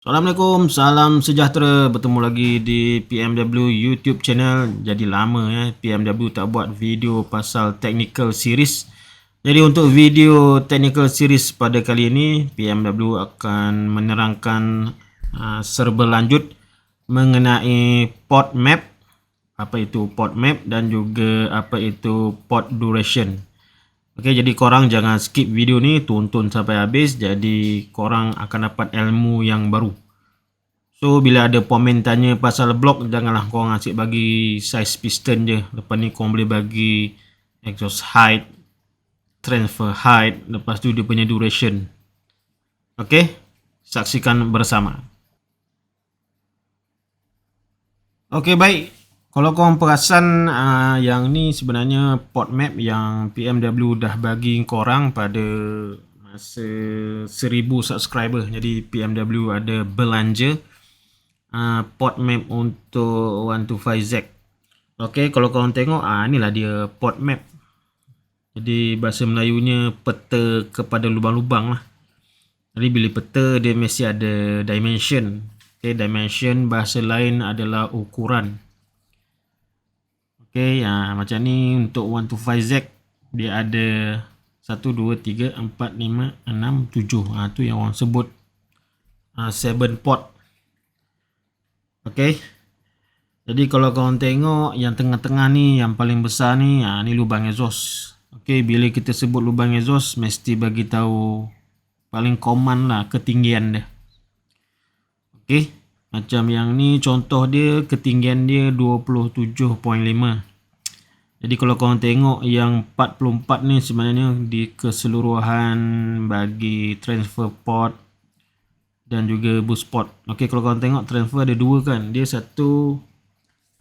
Assalamualaikum, salam sejahtera. Bertemu lagi di PMW YouTube channel. Jadi lama PMW tak buat video pasal technical series. Jadi untuk video technical series pada kali ini, PMW akan menerangkan serba lanjut mengenai port map, apa itu port map dan juga apa itu port duration. Okey, jadi korang jangan skip video ni, tonton sampai habis. Jadi korang akan dapat ilmu yang baru. So bila ada komen tanya pasal blok, janganlah korang asyik bagi size piston je. Lepas ni korang boleh bagi exhaust height, transfer height, lepas tu dia punya duration. Okey, saksikan bersama. Okey, baik. Kalau korang perasan, yang ni sebenarnya port map yang PMW dah bagi korang pada masa 1000 subscriber. Jadi PMW ada belanja port map untuk 125Z. Okey, kalau korang tengok, inilah dia port map. Jadi bahasa Melayunya peta kepada lubang-lubang lah. Jadi bila peta dia mesti ada dimension. Okey, dimension bahasa lain adalah ukuran. Okey, macam ni untuk 125Z dia ada 1, 2, 3, 4, 5, 6, 7. Tu yang orang sebut 7 port. Okey. Jadi kalau korang tengok yang tengah-tengah ni, yang paling besar ni, ni lubang exhaust. Okey, bila kita sebut lubang exhaust mesti bagi tahu paling common lah ketinggian dia. Okey. Macam yang ni contoh dia, ketinggian dia 27.5. Jadi kalau korang tengok yang 44 ni sebenarnya di keseluruhan bagi transfer port dan juga boost port. Okey, kalau korang tengok transfer ada dua kan. Dia satu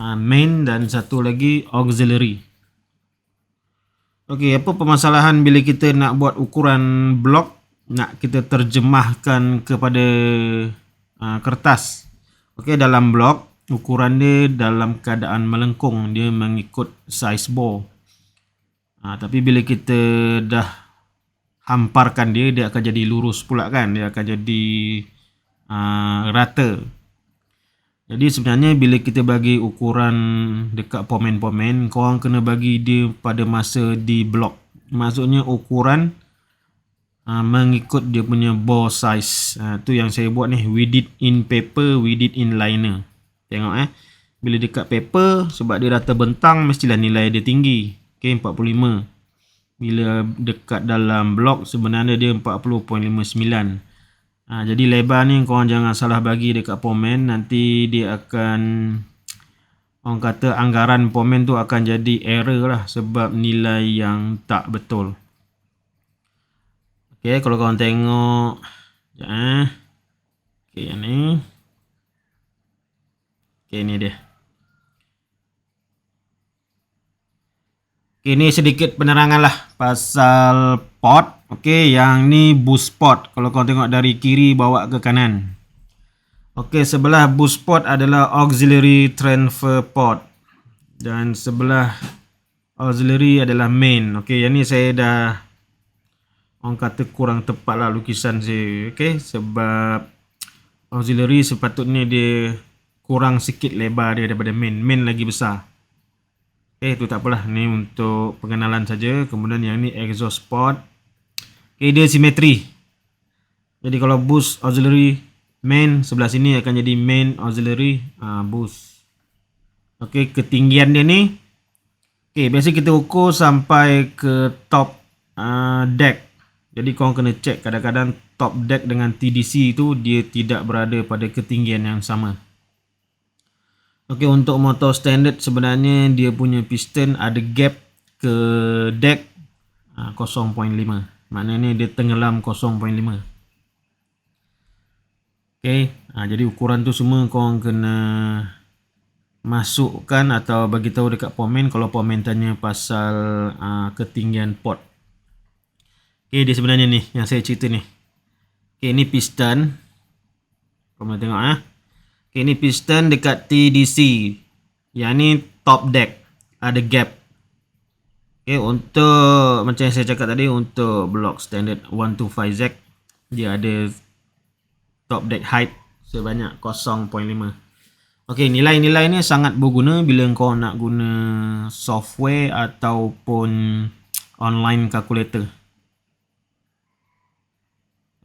main dan satu lagi auxiliary. Okey, apa permasalahan bila kita nak buat ukuran blok, nak kita terjemahkan kepada kertas. Okey, dalam blok ukuran dia dalam keadaan melengkung, dia mengikut size bore. Tapi bila kita dah hamparkan dia, dia akan jadi lurus pula kan, dia akan jadi rata. Jadi sebenarnya bila kita bagi ukuran dekat pomen-pomen, korang kena bagi dia pada masa di blok. Maksudnya ukuran mengikut dia punya bore size. Tu yang saya buat ni, we did in paper, we did in liner. Tengok bila dekat paper, sebab dia dah terbentang, mestilah nilai dia tinggi. Okay, 45. Bila dekat dalam blok, sebenarnya dia 40.59. Jadi lebar ni korang jangan salah bagi dekat pomen. Nanti dia akan, orang kata anggaran pomen tu akan jadi error lah, sebab nilai yang tak betul. Okay, kalau korang tengok okay, yang ni. Okay, ni dia. Okay, ni sedikit penerangan lah pasal port. Okay, yang ni boost port. Kalau korang tengok dari kiri bawa ke kanan. Okay, sebelah boost port adalah auxiliary transfer port. Dan sebelah auxiliary adalah main. Okay, yang ni saya dah, orang kata kurang tepat lah lukisan saya. Okay, sebab auxiliary sepatutnya dia kurang sikit lebar dia daripada main. Main lagi besar. Okay, itu tak apalah. Ni untuk pengenalan saja. Kemudian yang ni exhaust port. Okay, dia simetri. Jadi kalau boost auxiliary main, sebelah sini akan jadi main auxiliary boost. Okay, ketinggian dia ni. Okay, biasa kita ukur sampai ke top deck. Jadi korang kena cek, kadang-kadang top deck dengan TDC tu dia tidak berada pada ketinggian yang sama. Okey, untuk motor standard sebenarnya dia punya piston ada gap ke deck 0.5. Maknanya dia tenggelam 0.5. Okey, jadi ukuran tu semua korang kena masukkan atau bagi tahu dekat pomen kalau pomen tanya pasal ketinggian port. Okey, dia sebenarnya ni yang saya cerita ni. Okey, ni piston. Korang tengok Okey, ni piston dekat TDC. Yang ni top deck. Ada gap. Okey, untuk macam yang saya cakap tadi, untuk block standard 125Z dia ada top deck height sebanyak 0.5. Okey, nilai-nilai ni sangat berguna bila kau nak guna software ataupun online calculator.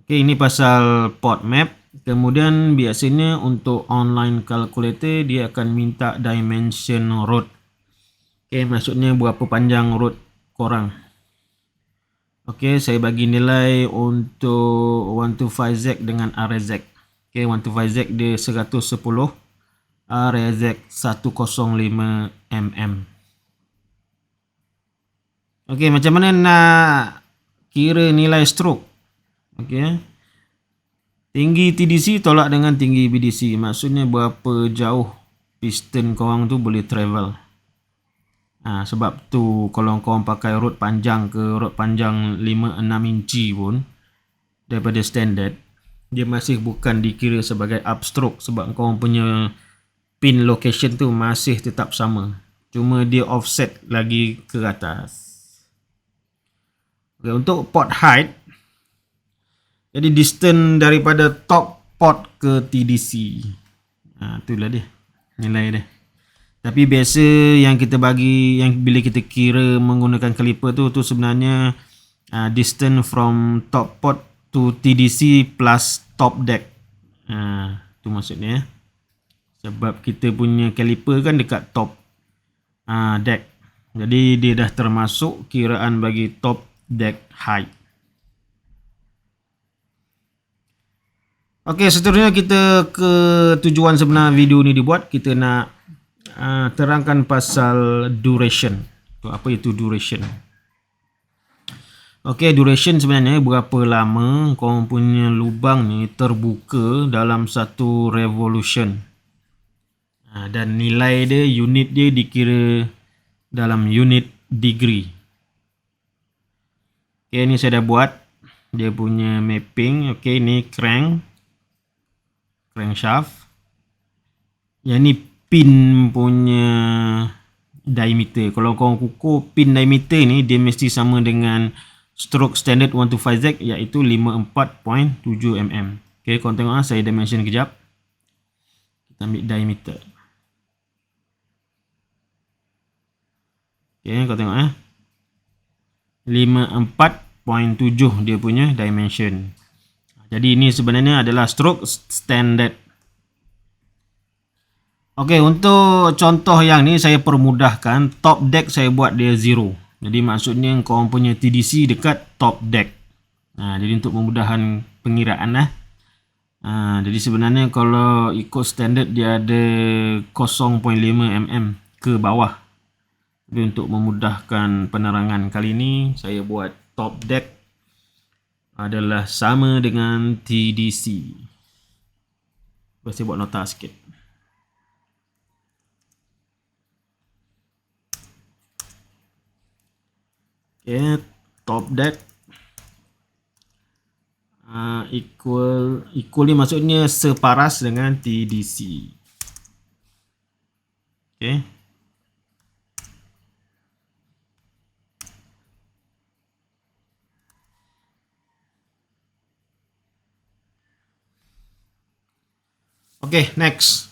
Okey, ini pasal port map. Kemudian biasanya untuk online calculator dia akan minta dimension road. Okey, maksudnya berapa panjang road korang. Okey, saya bagi nilai untuk 125Z dengan RZ. Okey, 125Z dia 110, RZ 105 mm. Okey, macam mana nak kira nilai stroke? Okey. Tinggi TDC tolak dengan tinggi BDC. Maksudnya berapa jauh piston korang tu boleh travel. Sebab tu kalau korang pakai rod panjang ke rod panjang 5-6 inci pun daripada standard, dia masih bukan dikira sebagai upstroke sebab korang punya pin location tu masih tetap sama. Cuma dia offset lagi ke atas. Okay, untuk port height, jadi distance daripada top port ke TDC. Itulah dia nilai dia. Tapi biasa yang kita bagi, yang bila kita kira menggunakan caliper tu sebenarnya distance from top port to TDC plus top deck. Tu maksudnya. Sebab kita punya caliper kan dekat top deck. Jadi dia dah termasuk kiraan bagi top deck height. Okey, seterusnya kita ke tujuan sebenar video ni dibuat. Kita nak terangkan pasal duration. Apa itu duration? Okey, duration sebenarnya berapa lama korang punya lubang ni terbuka dalam satu revolution. Dan nilai dia, unit dia dikira dalam unit degree. Okey, ni saya dah buat dia punya mapping. Okey, ni crankshaft. Yang ni pin punya diameter. Kalau korang ukur pin diameter ni, dia mesti sama dengan stroke standard 125Z iaitu 54.7 mm. Okay, korang tengok saya dimension kejap. Kita ambil diameter. Okay, korang tengok 54.7 dia punya dimension. Jadi ini sebenarnya adalah stroke standard. Okey, untuk contoh yang ni saya permudahkan. Top deck saya buat dia 0. Jadi maksudnya korang punya TDC dekat top deck. Jadi untuk memudahkan pengiraan lah. Jadi sebenarnya kalau ikut standard dia ada 0.5 mm ke bawah. Jadi untuk memudahkan penerangan kali ni saya buat top deck adalah sama dengan TDC. Saya buat nota sikit. Okay, top deck equal ni maksudnya separas dengan TDC. Okay. Okay, next.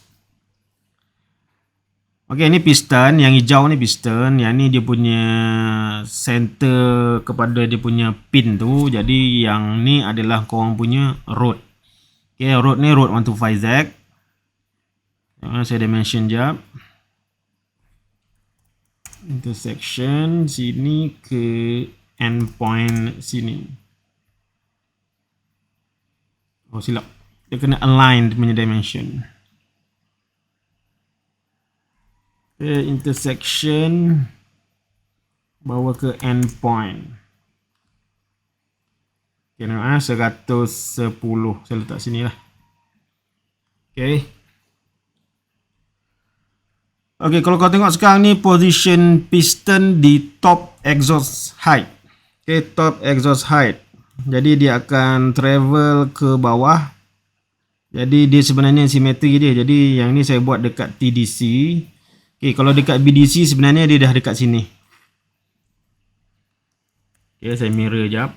Okay, ni piston. Yang hijau ni piston. Yang ni dia punya center kepada dia punya pin tu. Jadi yang ni adalah korang punya rod. Okay, rod ni rod 125Z. Saya dimension jap. Intersection sini ke endpoint sini. Oh, silap. Dia kena align punya dimension. Okay, intersection bawa ke endpoint. Okay, nampak 110. Saya letak sini lah. Okay. Okay, kalau kau tengok sekarang ni position piston di top exhaust height. Okay, top exhaust height. Jadi dia akan travel ke bawah. Jadi dia sebenarnya simetri dia. Jadi yang ni saya buat dekat TDC. Okay, kalau dekat BDC sebenarnya dia dah dekat sini. Okay, saya mirror jap.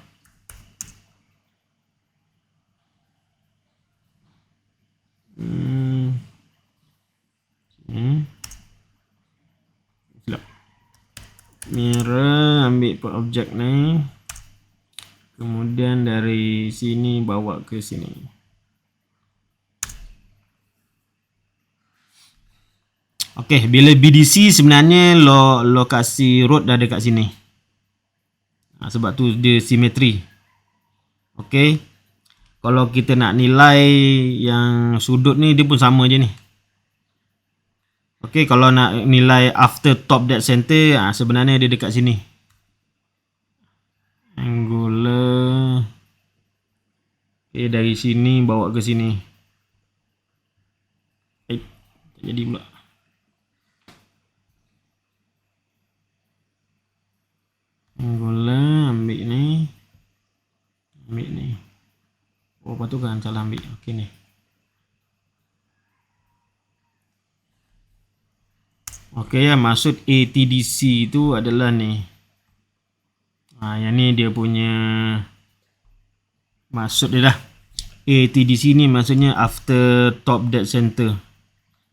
kamera, ambil port objek ni, kemudian dari sini bawa ke sini. Okey, bila BDC sebenarnya lokasi root dah dekat sini. Sebab tu dia simetri. Okey. Kalau kita nak nilai yang sudut ni, dia pun sama je ni. Okey, kalau nak nilai after top dead center, sebenarnya dia dekat sini. Angular. Okey, dari sini bawa ke sini. Tak jadi pula. Angular, ambil ni. Ambil ni. Oh, apa tu kan salah ambil. Okey ni. Okey ya, maksud ATDC itu adalah ni. Yang ni dia punya maksud dia dah. ATDC ni maksudnya after top dead center.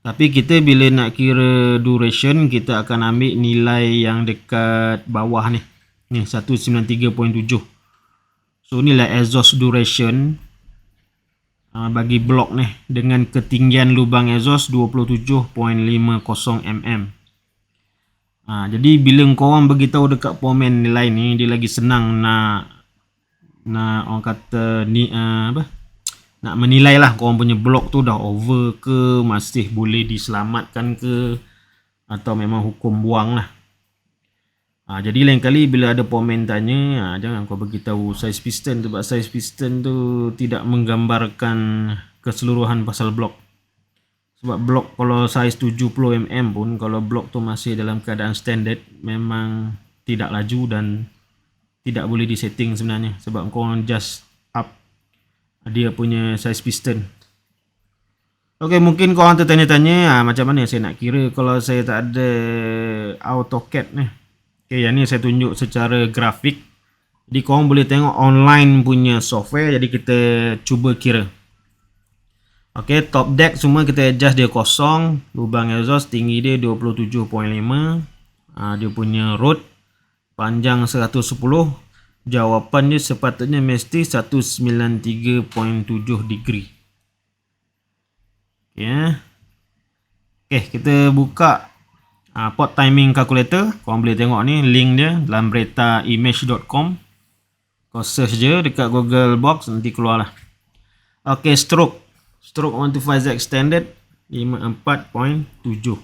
Tapi kita bila nak kira duration, kita akan ambil nilai yang dekat bawah ni. Ni 193.7. So inilah exhaust duration bagi blok ni dengan ketinggian lubang exhaust 27.50 mm. Jadi bila korang beritahu dekat pomen nilai ni, dia lagi senang nak orang kata ni nak menilai lah korang punya blok tu dah over ke, masih boleh diselamatkan ke, atau memang hukum buang lah. Jadi lain kali bila ada pomen tanya, jangan kau beritahu size piston, sebab size piston tu tidak menggambarkan keseluruhan pasal blok. Sebab blok kalau size 70 mm pun, kalau blok tu masih dalam keadaan standard, memang tidak laju dan tidak boleh disetting sebenarnya, sebab kau just up dia punya size piston. Okey, mungkin korang tertanya-tanya macam mana saya nak kira kalau saya tak ada AutoCAD ni. Okey, yang ni saya tunjuk secara grafik. Jadi korang boleh tengok online punya software. Jadi kita cuba kira. Okey, top deck semua kita adjust dia kosong. Lubang exhaust tinggi dia 27.5. Dia punya road panjang 110. Jawapan dia sepatutnya mesti 193.7 degree. Okey, kita buka port timing calculator. Korang boleh tengok ni link dia dalam bretaimage.com. Kau search je dekat Google Box, nanti keluar lah. Okey, stroke 125Z standard 54.7.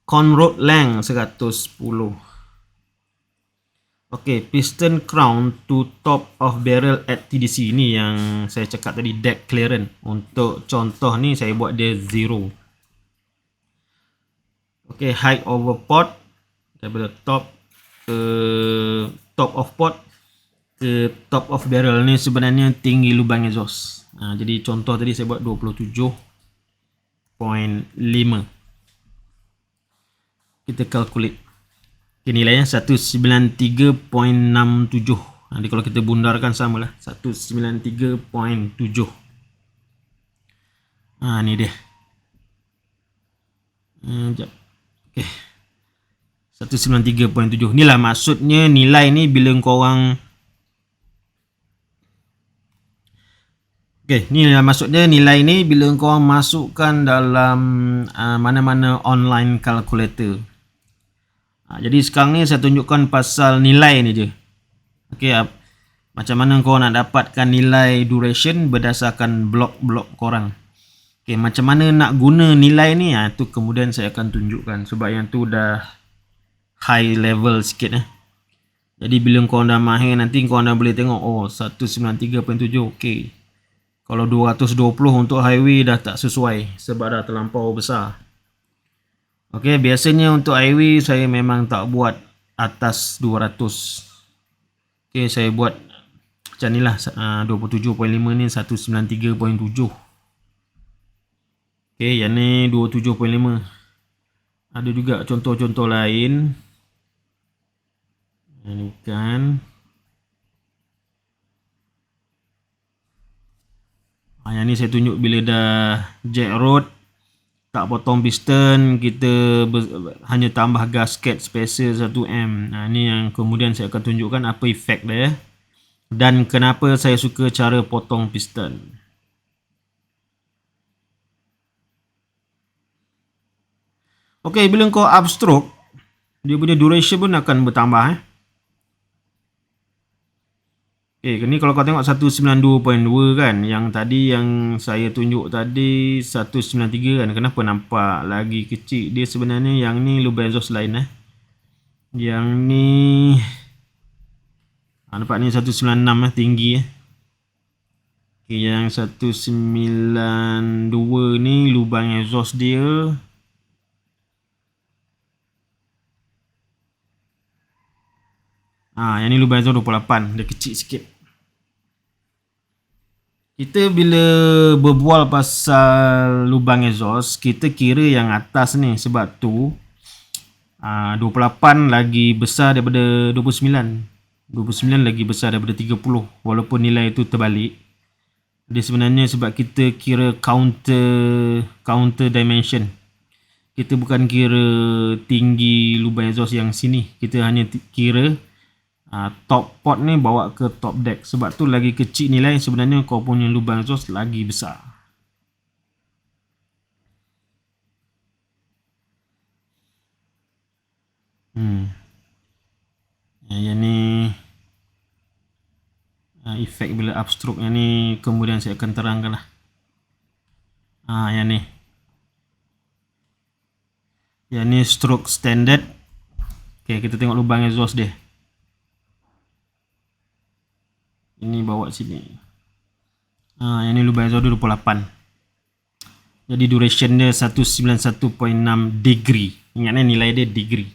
Conroad length 110. Okey, piston crown to top of barrel at TDC ni yang saya cakap tadi, deck clearance. Untuk contoh ni saya buat dia 0. Okey, height over port daripada top ke top of port ke top of barrel ni sebenarnya tinggi lubang exhaust. Jadi contoh tadi saya buat 27.5. Kita calculate. Okay, nilainya 193.67. Jadi kalau kita bundarkan samalah 193.7. Ni dia. Sekejap. Okay. 193.7. Inilah maksudnya nilai ni bila korang maksudnya nilai ni bila korang masukkan dalam mana-mana online calculator. Jadi sekarang ni saya tunjukkan pasal nilai ni je. Okey, macam mana korang nak dapatkan nilai duration berdasarkan blok-blok korang. Okey, macam mana nak guna nilai ni, tu kemudian saya akan tunjukkan, sebab yang tu dah high level sikit. Jadi bila korang dah mahir, nanti korang dah boleh tengok 193.7. okey. Kalau 220 untuk highway dah tak sesuai sebab dah terlampau besar. Okey, biasanya untuk highway saya memang tak buat atas 200. Okey, saya buat macam ni lah, 27.5 ni 193.7. Okey, yang ni 27.5. Ada juga contoh-contoh lain. Ini kan. Yang ni saya tunjuk bila dah jack road. tak potong piston, kita hanya tambah gasket spacer 1M. Ni yang kemudian saya akan tunjukkan apa efek dia dan kenapa saya suka cara potong piston. Okey, bila kau upstroke, dia punya duration pun akan bertambah. Ni kalau kau tengok 192.2 kan, yang tadi yang saya tunjuk tadi 193 kan, kenapa nampak lagi kecil? Dia sebenarnya yang ni lubang exhaust lain Yang ni nampak ni 196 tinggi yang 192 ni lubang exhaust dia. Yang ni lubang exhaust 28, dia kecil sikit. Kita bila berbual pasal lubang exhaust, kita kira yang atas ni, sebab tu 28 lagi besar daripada 29. 29 lagi besar daripada 30, walaupun nilai itu terbalik. Dia sebenarnya sebab kita kira counter dimension. Kita bukan kira tinggi lubang exhaust yang sini, kita hanya kira top port ni bawa ke top deck. Sebab tu lagi kecil nilai, sebenarnya kau punya lubang exhaust lagi besar. Yang ni efek bila upstroke yang ni kemudian saya akan terangkan lah. Yang ni stroke standard. Kita tengok lubang exhaust dia. Ini bawa sini. Yang ni lubang exhaust dia 28. Jadi duration dia 191.6 degree. Ingat nilai dia degree.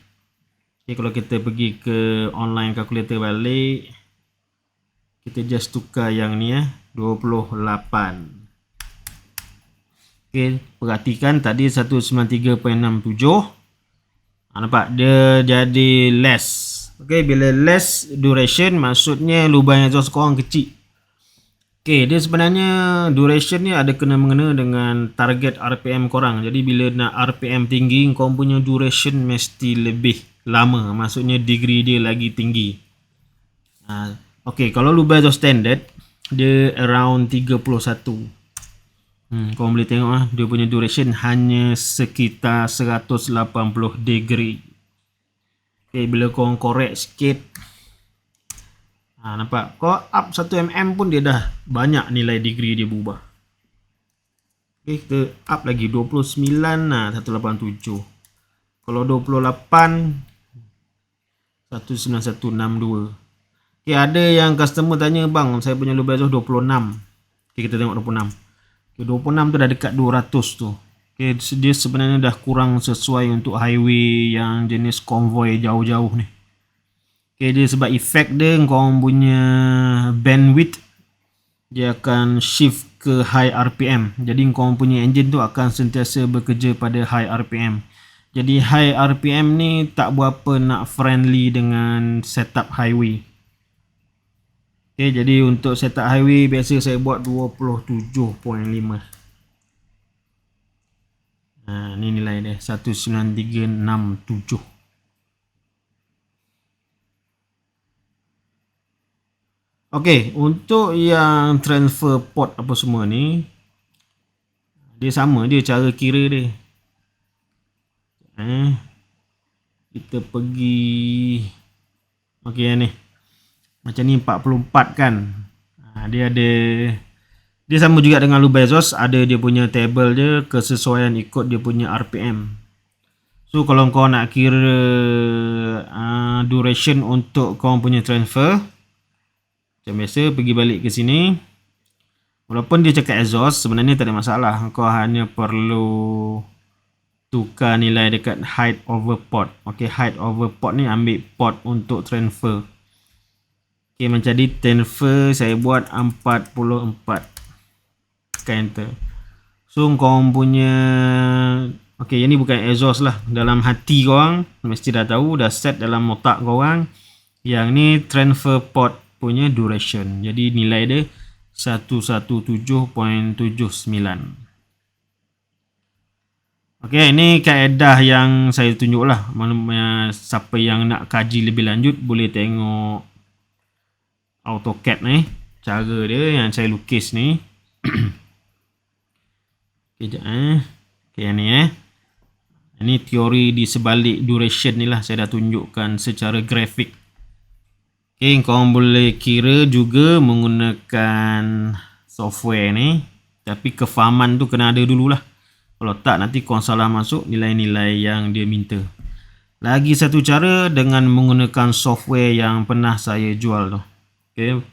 Kalau kita pergi ke online calculator balik, kita just tukar yang ni 28. Perhatikan tadi 193.67. Nampak dia jadi less. Bila less duration, maksudnya lubang exhaust korang kecil. Dia sebenarnya duration ni ada kena-mengena dengan target RPM korang. Jadi bila nak RPM tinggi, korang punya duration mesti lebih lama. Maksudnya degree dia lagi tinggi. Kalau lubang exhaust standard, dia around 31. Korang boleh tengok dia punya duration hanya sekitar 180 degree. Bila korang korek sikit, nampak kau up 1mm pun dia dah banyak nilai degree dia berubah. Kita up lagi 29 187. Kalau 28 19162. Ada yang customer tanya, bang, saya punya lubang exhaust 26. Kita tengok 26. 26 tu dah dekat 200 tu. Dia sebenarnya dah kurang sesuai untuk highway yang jenis konvoi jauh-jauh ni. Dia sebab efek dia, korang punya bandwidth dia akan shift ke high RPM. Jadi korang punya engine tu akan sentiasa bekerja pada high RPM. Jadi high RPM ni tak berapa nak friendly dengan setup highway. Jadi untuk setup highway biasa saya buat 27.5. Ni nilai dia 19367. Untuk yang transfer port apa semua ni, dia sama dia cara kira dia. Kita pergi yang ni. Macam ni 44 kan. Dia sama juga dengan lubang exhaust, ada dia punya table dia, kesesuaian ikut dia punya RPM. So kalau kau nak kira duration untuk kau punya transfer, macam biasa pergi balik ke sini. Walaupun dia cakap exhaust, sebenarnya tak ada masalah. Kau hanya perlu tukar nilai dekat height over port. Height over port ni ambil port untuk transfer. Macam ni transfer saya buat 44. Tekan enter. So korang punya yang ni bukan exhaust lah. Dalam hati korang mesti dah tahu, dah set dalam otak korang. Yang ni transfer port punya duration. Jadi nilai dia 117.79. Okey, ini kaedah yang saya tunjuk lah. Maknanya siapa yang nak kaji lebih lanjut boleh tengok AutoCAD ni. Cara dia yang saya lukis ni. Okey, sekejap Okey, yang ni Ini teori di sebalik duration ni lah. Saya dah tunjukkan secara grafik. Okey, korang boleh kira juga menggunakan software ni. Tapi kefahaman tu kena ada dululah. Kalau tak nanti korang salah masuk nilai-nilai yang dia minta. Lagi satu cara dengan menggunakan software yang pernah saya jual tu. Okay.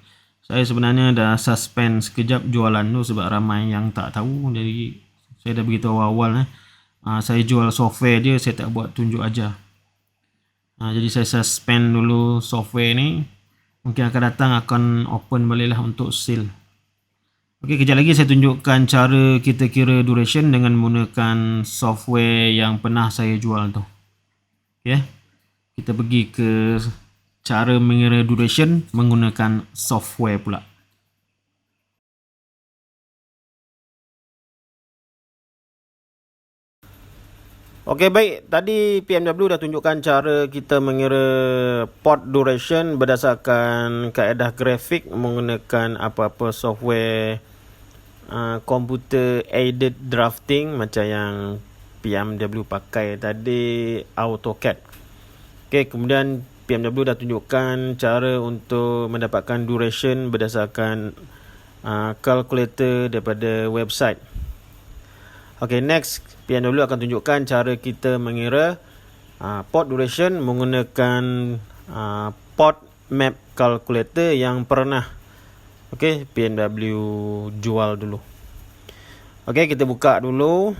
Saya sebenarnya dah suspend sekejap jualan tu sebab ramai yang tak tahu. Jadi saya dah beritahu awal saya jual software je, saya tak buat tunjuk ajar. Jadi saya suspend dulu software ni. Mungkin akan datang akan open balik lah untuk sale. Okey, kejap lagi saya tunjukkan cara kita kira duration dengan menggunakan software yang pernah saya jual tu. Okey, kita pergi ke cara mengira duration menggunakan software pula. Okey, baik. Tadi PMW dah tunjukkan cara kita mengira port duration berdasarkan kaedah grafik menggunakan apa-apa software computer aided drafting macam yang PMW pakai tadi, AutoCAD. Okey, kemudian PMW dah tunjukkan cara untuk mendapatkan duration berdasarkan calculator daripada website. Okey, next PMW akan tunjukkan cara kita mengira port duration menggunakan port map calculator yang pernah PMW jual dulu. Okey, kita buka dulu.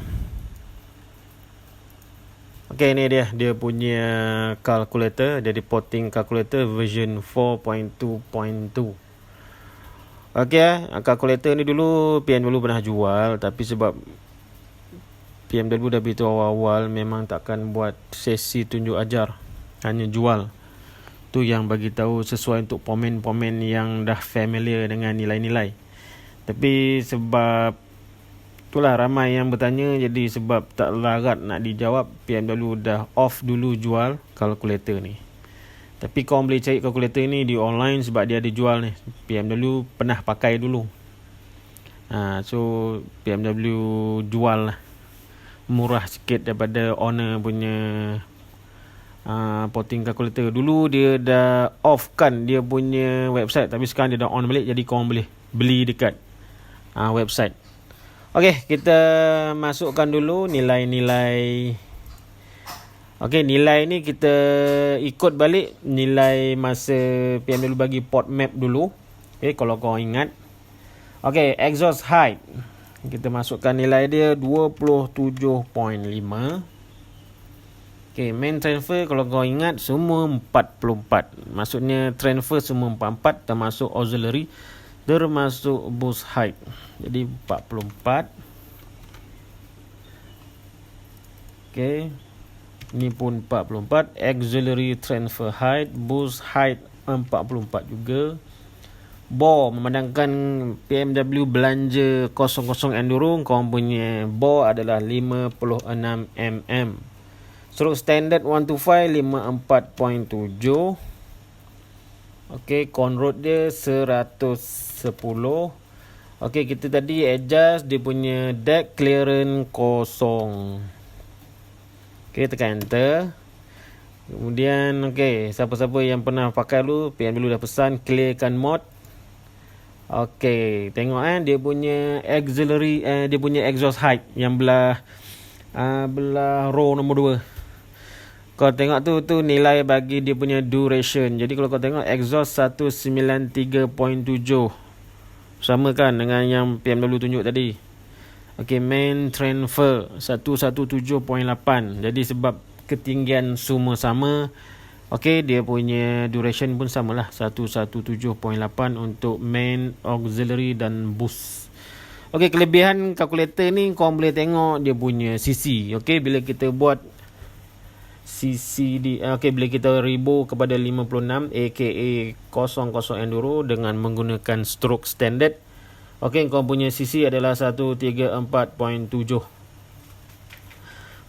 Okey, ini dia punya calculator, jadi porting calculator version 4.2.2. Okey, calculator ni dulu PMW pernah jual, tapi sebab PMW dah beritahu awal memang takkan buat sesi tunjuk ajar, hanya jual. Tu yang bagi tahu sesuai untuk pomen-pomen yang dah familiar dengan nilai-nilai. Tapi sebab itulah ramai yang bertanya, jadi sebab tak larat nak dijawab, PMW dah off dulu jual kalkulator ni. Tapi kau boleh cari kalkulator ni di online sebab dia ada jual ni. PMW pernah pakai dulu. So PMW jual lah. Murah sikit daripada owner punya porting calculator. Dulu dia dah off kan dia punya website, tapi sekarang dia dah on balik, jadi korang boleh beli dekat website. Okey, kita masukkan dulu nilai-nilai. Okey, nilai ni kita ikut balik nilai masa PMW bagi port map dulu. Okey, kalau korang ingat. Okey, exhaust height. Kita masukkan nilai dia 27.5. Okay, main transfer kalau kau ingat semua 44. Maksudnya transfer semua 44 termasuk auxiliary, termasuk boost height. Jadi 44. Okay, ni pun 44. Auxiliary transfer height, boost height 44 juga. Bore, memandangkan PMW belanja 00 enduro, kau punya bore adalah 56 mm. Stroke standard 125 54.7. Okey, conroad dia 110. Okey, kita tadi adjust dia punya deck clearance kosong. Okey, tekan enter. Kemudian siapa-siapa yang pernah pakai dulu, PMW dah pesan clearkan mode. Okey, tengok dia punya auxiliary, dia punya exhaust height yang belah row nombor 2. Kau tengok tu nilai bagi dia punya duration. Jadi kalau kau tengok exhaust 193.7. Sama kan dengan yang PMW tunjuk tadi. Okey, main transfer 117.8. Jadi sebab ketinggian semua sama, okey, dia punya duration pun samalah 117.8 untuk main, auxiliary dan boost. Okey, kelebihan kalkulator ni kau boleh tengok dia punya CC. Okey, bila kita buat CC bila kita ribu kepada 56 aka 00 enduro dengan menggunakan stroke standard, okey, kau punya CC adalah 134.7.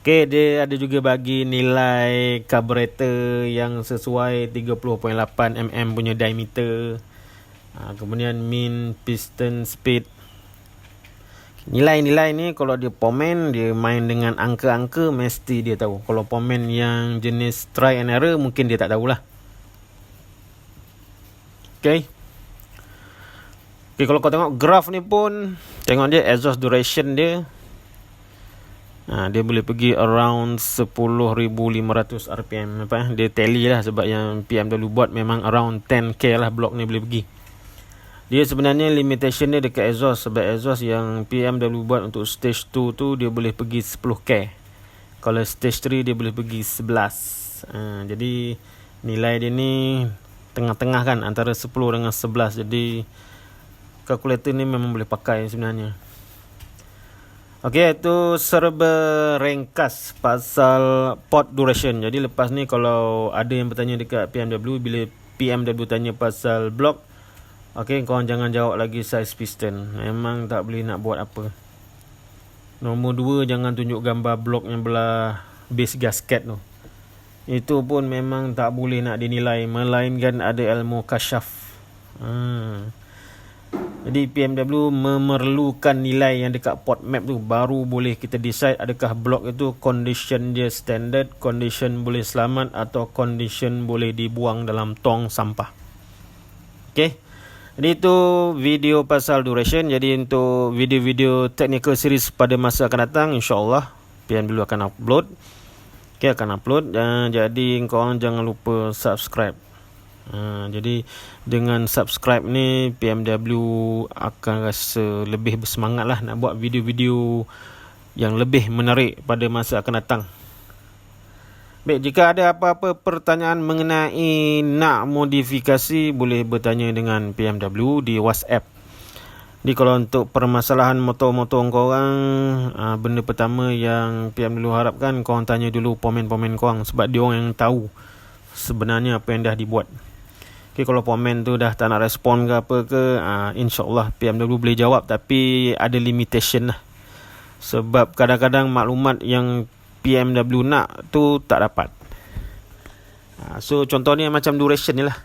Okey, dia ada juga bagi nilai carburetor yang sesuai 30.8 mm punya diameter. Kemudian min piston speed. Nilai-nilai ni kalau dia pomen, dia main dengan angka-angka, mesti dia tahu. Kalau pomen yang jenis try and error, mungkin dia tak tahulah. Okay. Okay, kalau kau tengok graf ni pun, tengok dia exhaust duration dia. Dia boleh pergi around 10,500 RPM. Dia tally lah, sebab yang PMW buat memang around 10k lah blok ni boleh pergi. Dia sebenarnya limitation dia dekat exhaust, sebab exhaust yang PMW buat untuk stage 2 tu dia boleh pergi 10k. Kalau stage 3 dia boleh pergi 11. Jadi nilai dia ni tengah-tengah kan, antara 10 dengan 11. Jadi kalkulator ni memang boleh pakai sebenarnya. Okey, itu serba ringkas pasal port duration. Jadi lepas ni kalau ada yang bertanya dekat PMW, bila PMW tanya pasal blok, okey, korang jangan jawab lagi size piston. Memang tak boleh nak buat apa. Nombor 2, jangan tunjuk gambar blok yang belah base gasket tu. Itu pun memang tak boleh nak dinilai, melainkan ada ilmu kasyaf. Jadi PMW memerlukan nilai yang dekat port map tu, baru boleh kita decide adakah blok itu condition dia standard, condition boleh selamat, atau condition boleh dibuang dalam tong sampah. Okay. Jadi itu video pasal duration. Jadi untuk video-video technical series pada masa akan datang, insyaAllah PMW akan upload. Okay, akan upload. Jadi korang jangan lupa subscribe. Jadi dengan subscribe ni, PMW akan rasa lebih bersemangat lah nak buat video-video yang lebih menarik pada masa akan datang. Baik, jika ada apa-apa pertanyaan mengenai nak modifikasi, boleh bertanya dengan PMW di WhatsApp. Jadi kalau untuk permasalahan motor-motor korang, benda pertama yang PMW harapkan korang tanya dulu pomen-pomen korang, sebab dia orang yang tahu sebenarnya apa yang dah dibuat. Okay, kalau pomen tu dah tak nak respon ke apa ke, insyaAllah PMW boleh jawab, tapi ada limitation lah. Sebab kadang-kadang maklumat yang PMW nak tu tak dapat. So contohnya macam duration ni lah.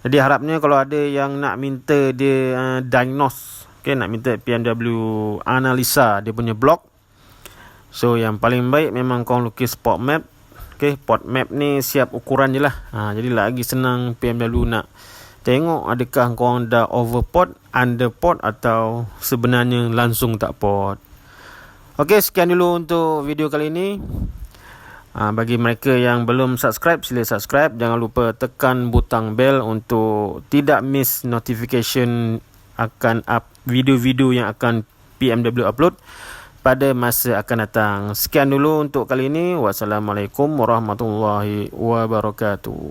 Jadi harapnya kalau ada yang nak minta dia diagnose, okay, nak minta PMW analisa dia punya blok, so yang paling baik memang kau lukis port map. Okay, port map ni siap ukuran je lah. Jadi lagi senang PMW nak tengok adakah korang dah overport, underport, atau sebenarnya langsung tak port. Okay, sekian dulu untuk video kali ini. Bagi mereka yang belum subscribe, sila subscribe. Jangan lupa tekan butang bell untuk tidak miss notification akan video-video yang akan PMW upload pada masa akan datang. Sekian dulu untuk kali ini. Wassalamualaikum warahmatullahi wabarakatuh.